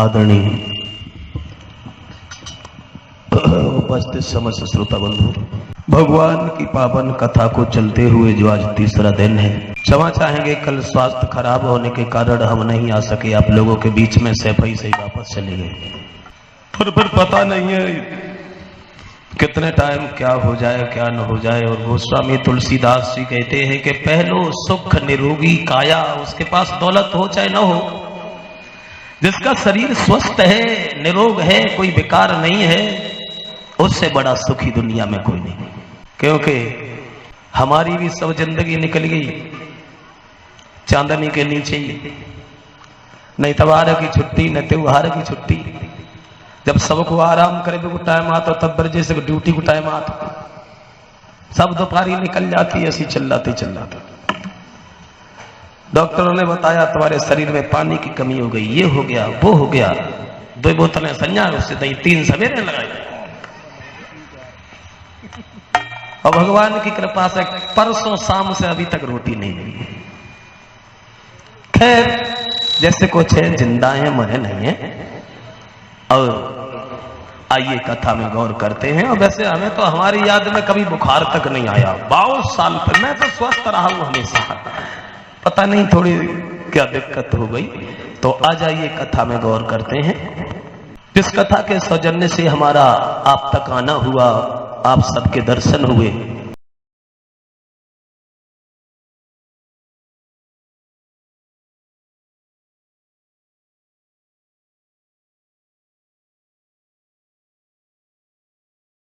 आदरणीय उपस्थित समस्त श्रोता बंधु, भगवान की पावन कथा को चलते हुए जो आज तीसरा दिन है, क्षमा चाहेंगे कल स्वास्थ्य खराब होने के कारण हम नहीं आ सके आप लोगों के बीच में, सैफई से ही वापस चले गए। फिर पता नहीं है कितने टाइम क्या हो जाए क्या न हो जाए। और गोस्वामी तुलसीदास जी कहते हैं कि पहलो सुख निरोगी काया, उसके पास दौलत हो चाहे न हो, जिसका शरीर स्वस्थ है, निरोग है, कोई विकार नहीं है, उससे बड़ा सुखी दुनिया में कोई नहीं। क्योंकि हमारी भी सब जिंदगी निकल गई चांदनी के नीचे ही, नहीं तबार की छुट्टी न त्योहार की छुट्टी। जब सबको आराम करे को टाइम आता तब बरजे से ड्यूटी को टाइम आता, सब दोपहरी निकल जाती, ऐसी चिल्लाते। डॉक्टरों ने बताया तुम्हारे शरीर में पानी की कमी हो गई, ये हो गया वो हो गया, 2 बोतलें संज्ञा उससे दही 3 सवेरे लगाई। और भगवान की कृपा से परसों शाम से अभी तक रोटी नहीं मिली। खैर जैसे कुछ है, जिंदा है मरे नहीं है। और आइए कथा में गौर करते हैं। और वैसे हमें तो हमारी याद में कभी बुखार तक नहीं आया 52 साल तक, मैं तो स्वस्थ रहा हूं हमेशा, पता नहीं थोड़ी क्या दिक्कत हो गई। तो आ जाइए कथा में गौर करते हैं। जिस कथा के सौजन्य से हमारा आप तक आना हुआ, आप सबके दर्शन हुए,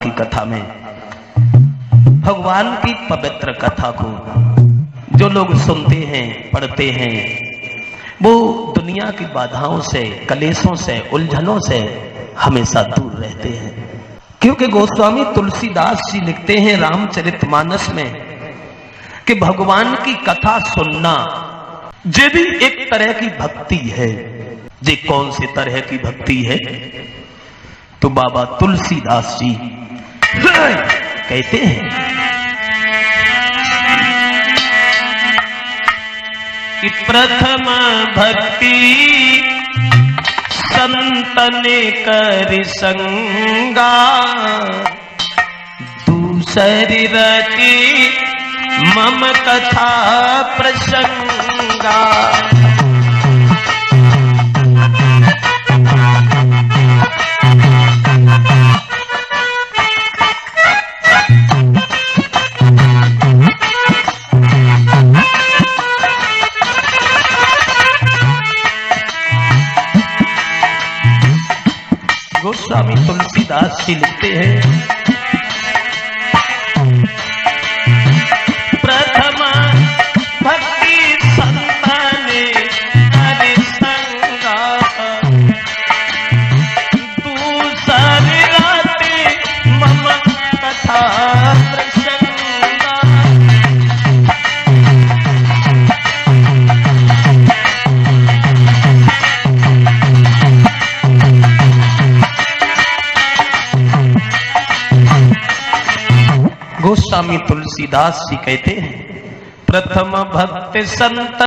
की कथा में भगवान की पवित्र कथा को जो लोग सुनते हैं पढ़ते हैं, वो दुनिया की बाधाओं से, कलेशों से, उलझनों से हमेशा दूर रहते हैं। क्योंकि गोस्वामी तुलसीदास जी लिखते हैं रामचरितमानस में कि भगवान की कथा सुनना ये भी एक तरह की भक्ति है। ये कौन सी तरह की भक्ति है? तो बाबा तुलसीदास जी कहते हैं कि प्रथम भक्ति संतन कर संगा, दूसरी रति मम कथा प्रसंगा। गोस्वामी तुलसीदास जी लिखते हैं प्रथम भक्ति संतन कर संगा, दूसरी रति मम कथा प्रसंगा। गोस्वामी तुलसीदास जी कहते हैं प्रथम भक्ति संत,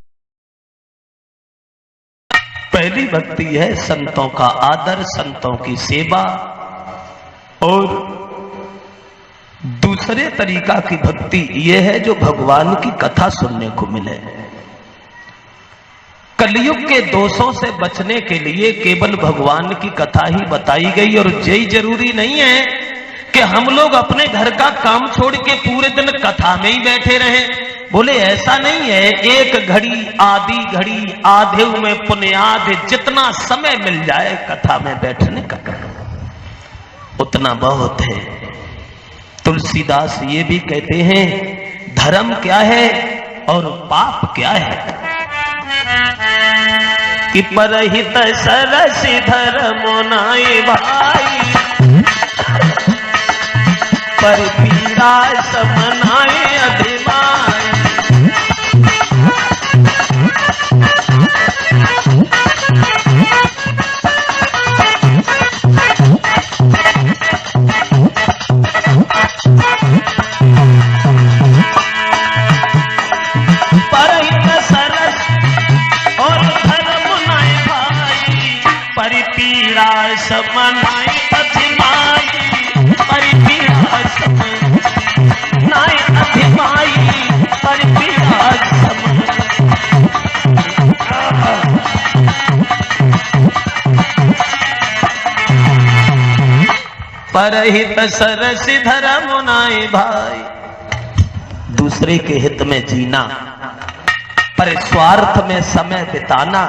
पहली भक्ति है संतों का आदर, संतों की सेवा। और दूसरे तरीका की भक्ति यह है जो भगवान की कथा सुनने को मिले। कलयुग के दोषों से बचने के लिए केवल भगवान की कथा ही बताई गई। और यही जरूरी नहीं है कि हम लोग अपने घर का काम छोड़ के पूरे दिन कथा में ही बैठे रहें। बोले ऐसा नहीं है, एक घड़ी आधी घड़ी आधे में पुण्याध, जितना समय मिल जाए कथा में बैठने का उतना बहुत है। तुलसीदास ये भी कहते हैं धर्म क्या है और पाप क्या है, कि परहित सरस धर्म नाय भाई, पर पीड़ा समनाए अधिमाय। परहित सरस और धर्म नाय भाई, पर परिपीड़ा समनाई अधिमाई, परिपीड़ा समनाई अधिमाई, परिपीड़ा परहित सरस धर्म नाई भाई। दूसरे के हित में जीना, पर स्वार्थ में समय बिताना,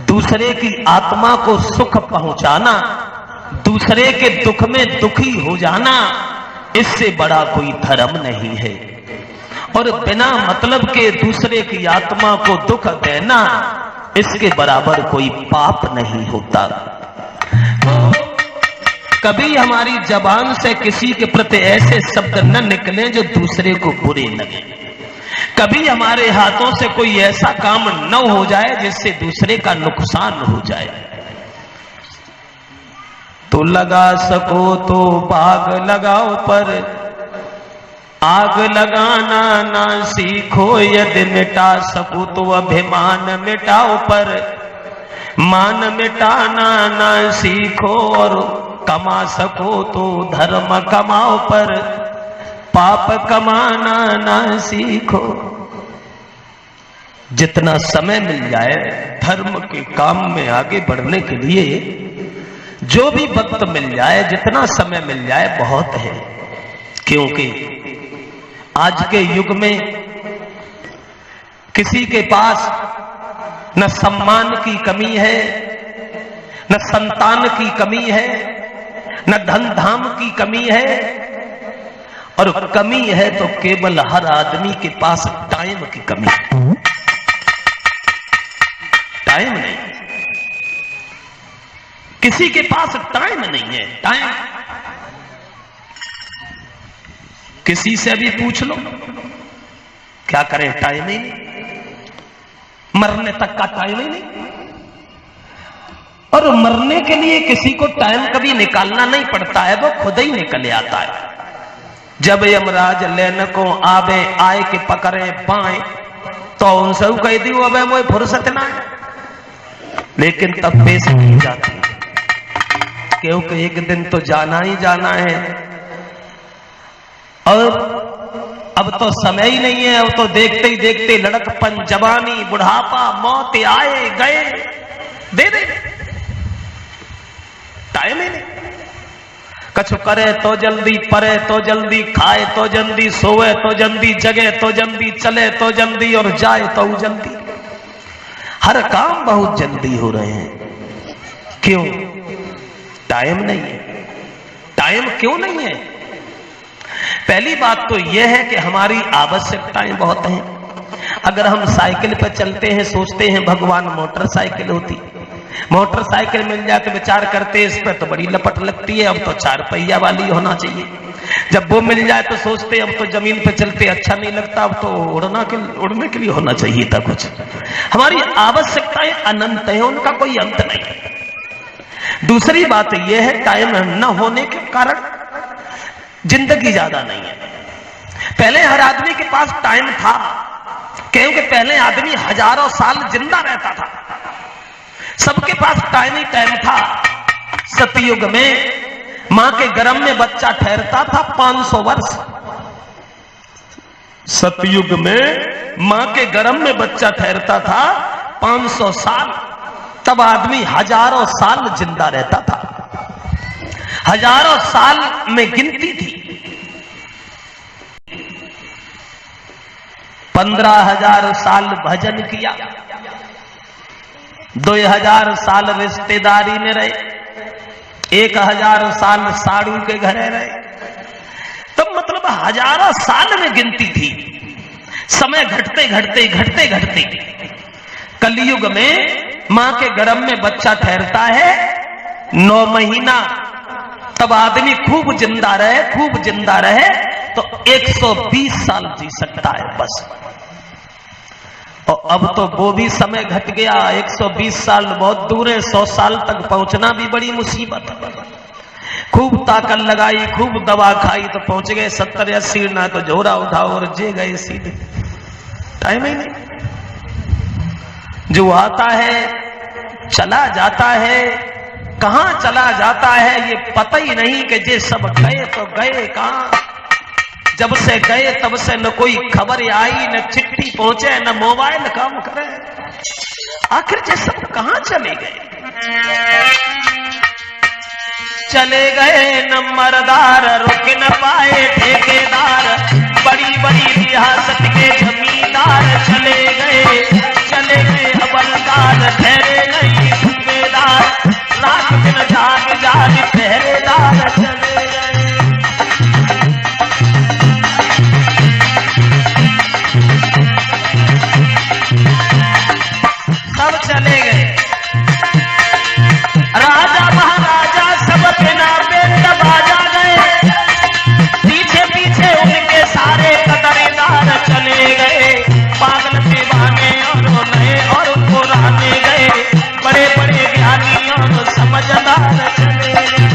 दूसरे की आत्मा को सुख पहुंचाना, दूसरे के दुख में दुखी हो जाना, इससे बड़ा कोई धर्म नहीं है। और बिना मतलब के दूसरे की आत्मा को दुख देना, इसके बराबर कोई पाप नहीं होता। कभी हमारी जबान से किसी के प्रति ऐसे शब्द न निकले जो दूसरे को बुरे लगे। कभी हमारे हाथों से कोई ऐसा काम न हो जाए जिससे दूसरे का नुकसान हो जाए। तो लगा सको तो बाग लगाओ, पर आग लगाना ना सीखो। यदि मिटा सको तो अभिमान मिटाओ, पर मान मिटाना ना सीखो। और कमा सको तो धर्म कमाओ, पर पाप कमाना ना सीखो। जितना समय मिल जाए धर्म के काम में आगे बढ़ने के लिए, जो भी वक्त मिल जाए, जितना समय मिल जाए बहुत है। क्योंकि आज के युग में किसी के पास न सम्मान की कमी है, न संतान की कमी है, न धन धाम की कमी है, और कमी है तो केवल हर आदमी के पास टाइम की कमी है। टाइम नहीं, किसी के पास टाइम नहीं है। टाइम किसी से भी पूछ लो, क्या करें, टाइम ही नहीं। मरने तक का टाइम ही नहीं। और मरने के लिए किसी को टाइम कभी निकालना नहीं पड़ता है, वो खुद ही निकल आता है। जब यमराज लेने को आवे, आए के पकड़े पाए, तो उनसे कह दी अबे मोए फुर्सत ना है। लेकिन तब पेश नहीं जाती, क्योंकि एक दिन तो जाना ही जाना है। और अब तो समय ही नहीं है। अब तो देखते ही देखते लड़कपन, जवानी, बुढ़ापा, मौत आए गए, दे दे, टाइम ही नहीं। कछु करे तो जल्दी, परे तो जल्दी, खाए तो जल्दी, सोए तो जल्दी, जगे तो जल्दी, चले तो जल्दी, और जाए तो जल्दी। हर काम बहुत जल्दी हो रहे हैं। क्यों? टाइम नहीं है। टाइम क्यों नहीं है? पहली बात तो यह है कि हमारी आवश्यकताएं बहुत हैं। अगर हम साइकिल पर चलते हैं, सोचते हैं भगवान मोटरसाइकिल होती, मोटरसाइकिल मिल जाए तो विचार करते इस पर तो बड़ी लपट लगती है, अब तो 4 पहिया वाली होना चाहिए। जब वो मिल जाए तो सोचते अब तो जमीन पर चलते अच्छा नहीं लगता, अब तो उड़ने के लिए होना चाहिए था कुछ। हमारी आवश्यकताएं अनंत है, उनका कोई अंत नहीं। दूसरी बात यह है, टाइम न होने के कारण जिंदगी ज्यादा नहीं है। पहले हर आदमी के पास टाइम था, क्योंकि पहले आदमी हजारों साल जिंदा रहता था, सबके पास टाइम ही टाइम था। सतयुग में मां के गर्भ में बच्चा ठहरता था 500 वर्ष। सतयुग में मां के गर्भ में बच्चा ठहरता था 500 साल। तब आदमी हजारों साल जिंदा रहता था, हजारों साल में गिनती थी। 15,000 साल भजन किया, 2,000 साल रिश्तेदारी में रहे, 1,000 साल साड़ू के घरे रहे। तो मतलब हजारों साल में गिनती थी। समय घटते घटते घटते घटते कलयुग में मां के गर्भ में बच्चा ठहरता है 9 महीना। तब आदमी खूब जिंदा रहे, खूब जिंदा रहे तो 120 साल जी सकता है बस। और अब तो वो भी समय घट गया, 120 साल बहुत दूर है, 100 साल तक पहुंचना भी बड़ी मुसीबत है। खूब ताकत लगाई, खूब दवा खाई तो पहुंच गए 70-80, ना तो झोरा उठाओ और जे गए सीधे। टाइम ही नहीं। जो आता है चला जाता है, कहां चला जाता है ये पता ही नहीं कि जे सब गए तो गए कहां। जब से गए तब से न कोई खबर आई, न चिट्ठी पहुंचे, न मोबाइल काम करे। आखिर जे सब कहां चले गए? चले गए नंबरदार, रुक न पाए ठेकेदार, बड़ी बड़ी रियासत के जमींदार चले गए हवलदार, ठहरे नहीं सूबेदार, रात दिन जाग जाग पहरेदार चले गए। सब चले गए, राजा महाराजा सब बिना बेतबाजा गए, पीछे पीछे उनके सारे कदरदार चले गए। पागल दीवाने और नए और पुराने गए, बड़े बड़े ज्ञानी और समझदार चले गए।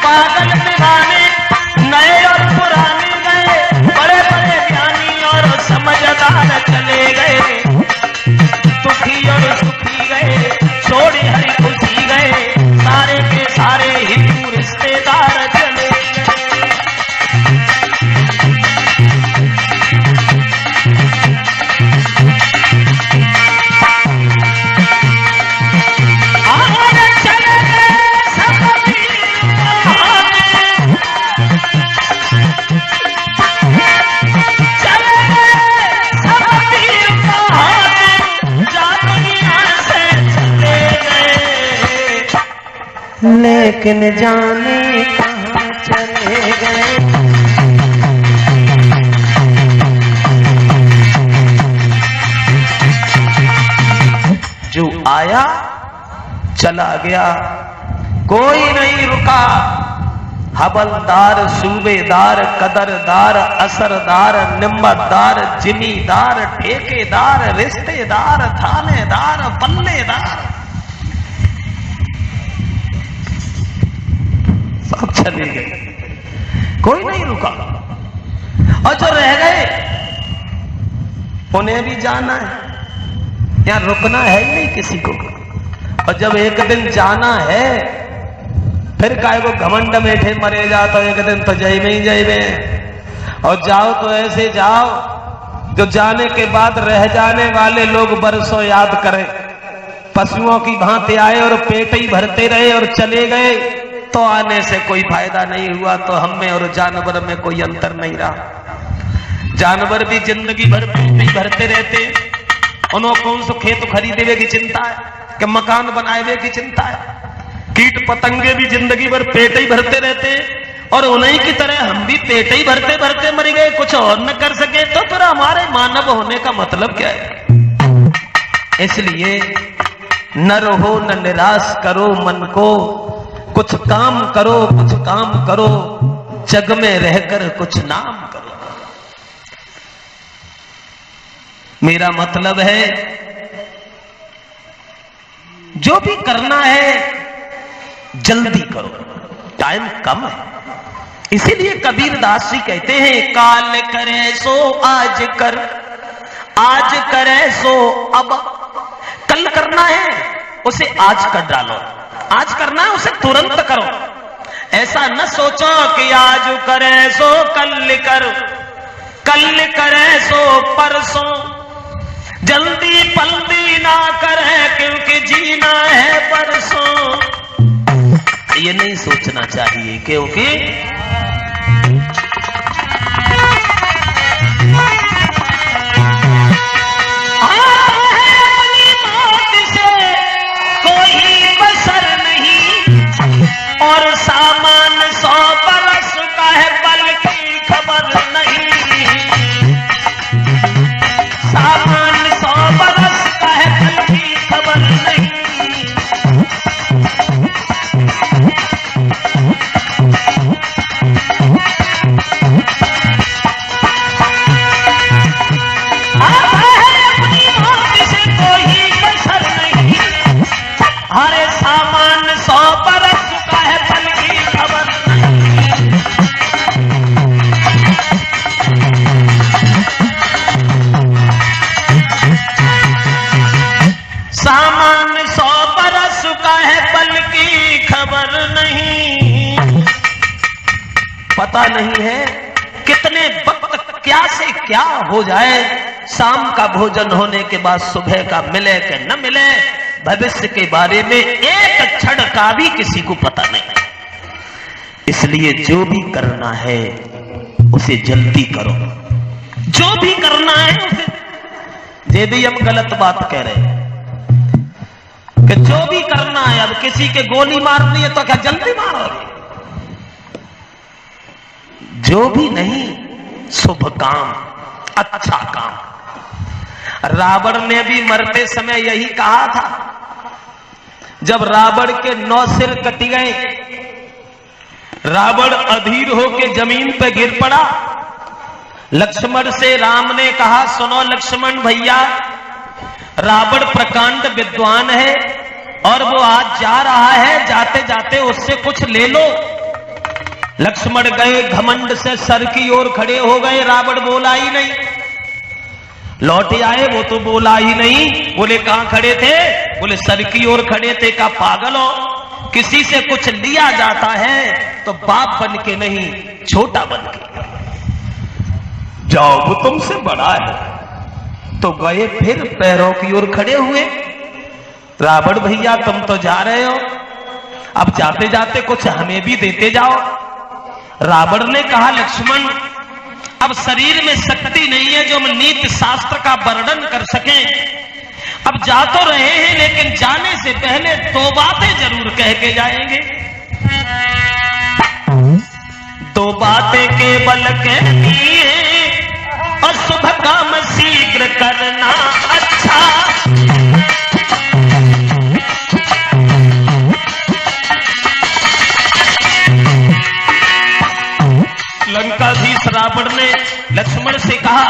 पागल दीवाने नए और पुराने गए, बड़े बड़े ज्ञानी और समझदार चले गए। दुखी और सुखी गए, छोड़ी हरी खुशी गए, सारे के सारे हिंदू रिश्तेदार चले गए। लेकिन जाने कहां चले गए। जो आया चला गया, कोई नहीं रुका। हवलदार, सूबेदार, कदरदार, असरदार, निम्मतदार, जिमीदार, ठेकेदार, रिश्तेदार, थानेदार, पल्लेदार, सब चले गए, कोई नहीं रुका। और जो रह गए उन्हें भी जाना है, यहां रुकना है ही नहीं किसी को। और जब एक दिन जाना है, फिर काय को घमंड में ठे मरे जा, तो एक दिन तो जय में ही जय में। और जाओ तो ऐसे जाओ जो जाने के बाद रह जाने वाले लोग बरसों याद करें। पशुओं की भांति आए और पेट ही भरते रहे और चले गए, तो आने से कोई फायदा नहीं हुआ। तो हम में और जानवर में कोई अंतर नहीं रहा। जानवर भी जिंदगी भर पेट ही भरते रहते, उन्होंने कौन सो खेत खरीदे की चिंता है, कि मकान बनाए की चिंता है। कीट पतंगे भी जिंदगी भर पेट ही भरते रहते, और उन्हीं की तरह हम भी पेट ही भरते भरते मर गए, कुछ और न कर सके। तो फिर हमारे मानव होने का मतलब क्या है? इसलिए न रहो, न निराश करो मन को, कुछ काम करो, कुछ काम करो, जग में रहकर कुछ नाम करो। मेरा मतलब है जो भी करना है जल्दी करो, टाइम कम है। इसीलिए कबीर दास जी कहते हैं, काल करे सो आज कर, आज करे सो अब। कल करना है उसे आज कर डालो, आज करना है उसे तुरंत करो। ऐसा न सोचो कि आज करे सो कल कर, कल करे सो परसों, जल्दी पल्दी ना करे क्योंकि जीना है परसों। ये नहीं सोचना चाहिए, क्योंकि और सामान 100 बरस का है, बल की खबर नहीं। सामान 100 बरस का है, बल की खबर नहीं। पता नहीं है कितने वक्त क्या से क्या हो जाए, शाम का भोजन होने के बाद सुबह का मिले कि न मिले, भविष्य के बारे में एक क्षण का भी किसी को पता नहीं। इसलिए जो भी करना है उसे जल्दी करो, जो भी करना है उसे। ये भी हम गलत बात कह रहे हैं कि जो भी करना है, अब किसी के गोली मारनी है तो क्या जल्दी मारोगे? जो भी नहीं, शुभ काम, अच्छा काम। रावण ने भी मरते समय यही कहा था। जब रावण के 9 सिर कट गए, रावण अधीर होकर जमीन पर गिर पड़ा। लक्ष्मण से राम ने कहा, सुनो लक्ष्मण भैया, रावण प्रकांड विद्वान है और वो आज जा रहा है, जाते जाते उससे कुछ ले लो। लक्ष्मण गए, घमंड से सर की ओर खड़े हो गए। रावण बोला ही नहीं। लौट आए, वो तो बोला ही नहीं। बोले कहां खड़े थे? बोले सर की ओर खड़े थे। का पागल हो, किसी से कुछ लिया जाता है तो बाप बन के नहीं, छोटा बन के जाओ, वो तुमसे बड़ा है। तो गए, फिर पैरों की ओर खड़े हुए। रावण भैया तुम तो जा रहे हो, अब जाते जाते कुछ हमें भी देते जाओ। रावण ने कहा, लक्ष्मण अब शरीर में शक्ति नहीं है जो हम नीति शास्त्र का वर्णन कर सकें। अब जा तो रहे हैं, लेकिन जाने से पहले 2 बातें जरूर कह के जाएंगे। 2 बातें केवल कहनी है और शुभ काम शीघ्र करना अच्छा। लंकाधीश रावण ने लक्ष्मण से कहा,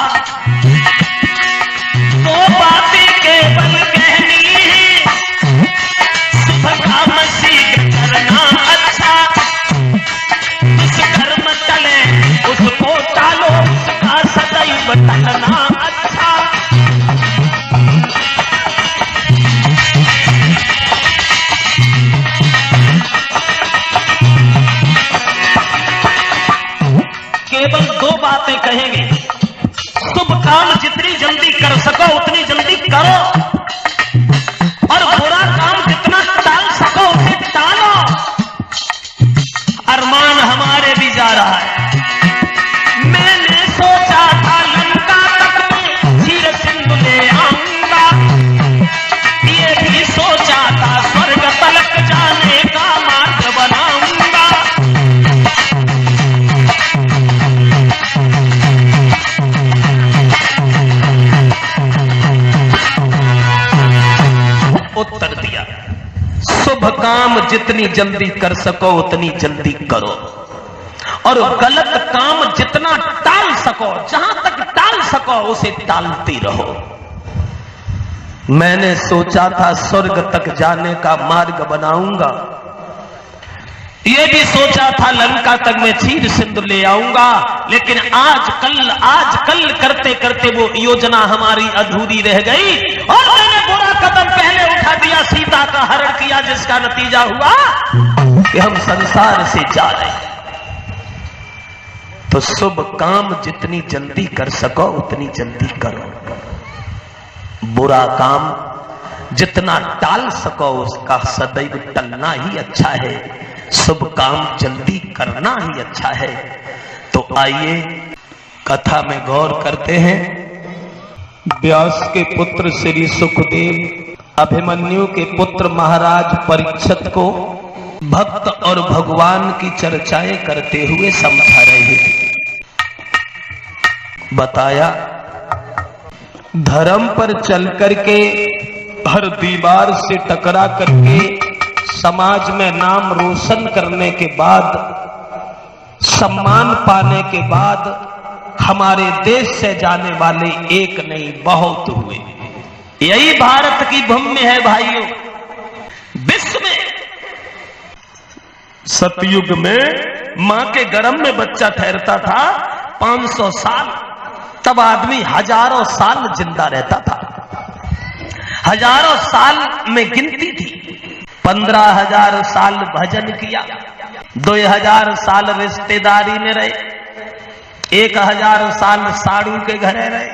2 बातें केवल कहनी है, शुभ काम शीघ्र करना अच्छा। जिस कर्म चले उसको टालो, उसका सदैव टलना अच्छा। केवल 2 बातें कहेंगे। शुभ काम जितनी जल्दी कर सको उतनी जल्दी करो, और बुरा काम जितना टाल सको उसे टालो। अरमान हमारे भी जा रहा है। मैंने सोचा था लंका तक में क्षीर सिंधु ले आऊंगा, ये भी सोचा था स्वर्ग तलक जाने का मार्ग बनाऊंगा। उत्तर दिया, शुभ काम जितनी जल्दी कर सको उतनी जल्दी करो, और गलत काम जितना टाल सको, जहां तक टाल सको उसे टालती रहो। मैंने सोचा था स्वर्ग तक जाने का मार्ग बनाऊंगा, ये भी सोचा था लंका तक मैं क्षीर सिंधु ले आऊंगा, लेकिन आज कल करते करते वो योजना हमारी अधूरी रह गई और मैंने बुरा कदम पहले उठा दिया, सीता का हरण किया, जिसका नतीजा हुआ कि हम संसार से जा रहे हैं। तो शुभ काम जितनी जल्दी कर सको उतनी जल्दी करो, बुरा काम जितना टाल सको उसका सदैव टलना ही अच्छा है, शुभ काम जल्दी करना ही अच्छा है। तो आइए कथा में गौर करते हैं। व्यास के पुत्र श्री सुखदेव अभिमन्यु के पुत्र महाराज परीक्षित को भक्त और भगवान की चर्चाएं करते हुए समझा रहे थे। बताया, धर्म पर चल करके हर दीवार से टकरा करके समाज में नाम रोशन करने के बाद, सम्मान पाने के बाद हमारे देश से जाने वाले एक नहीं बहुत हुए। यही भारत की भूमि है भाइयों। विश्व में सतयुग में मां के गर्भ में बच्चा ठहरता था 500 साल, तब आदमी हजारों साल जिंदा रहता था। हजारों साल में गिनती थी। 15,000 साल भजन किया, 2000 साल रिश्तेदारी में रहे, 1000 साल साड़ू के घरे रहे,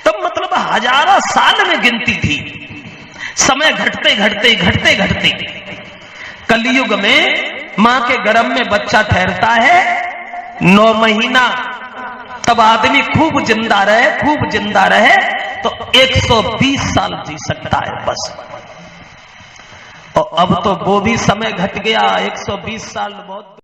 तब मतलब हजारों साल में गिनती थी। समय घटते घटते घटते घटते कलयुग में मां के गर्भ में बच्चा ठहरता है 9 महीना, तब आदमी खूब जिंदा रहे तो 120 साल जी सकता है बस। और अब तो वो भी समय घट गया, 120 साल बहुत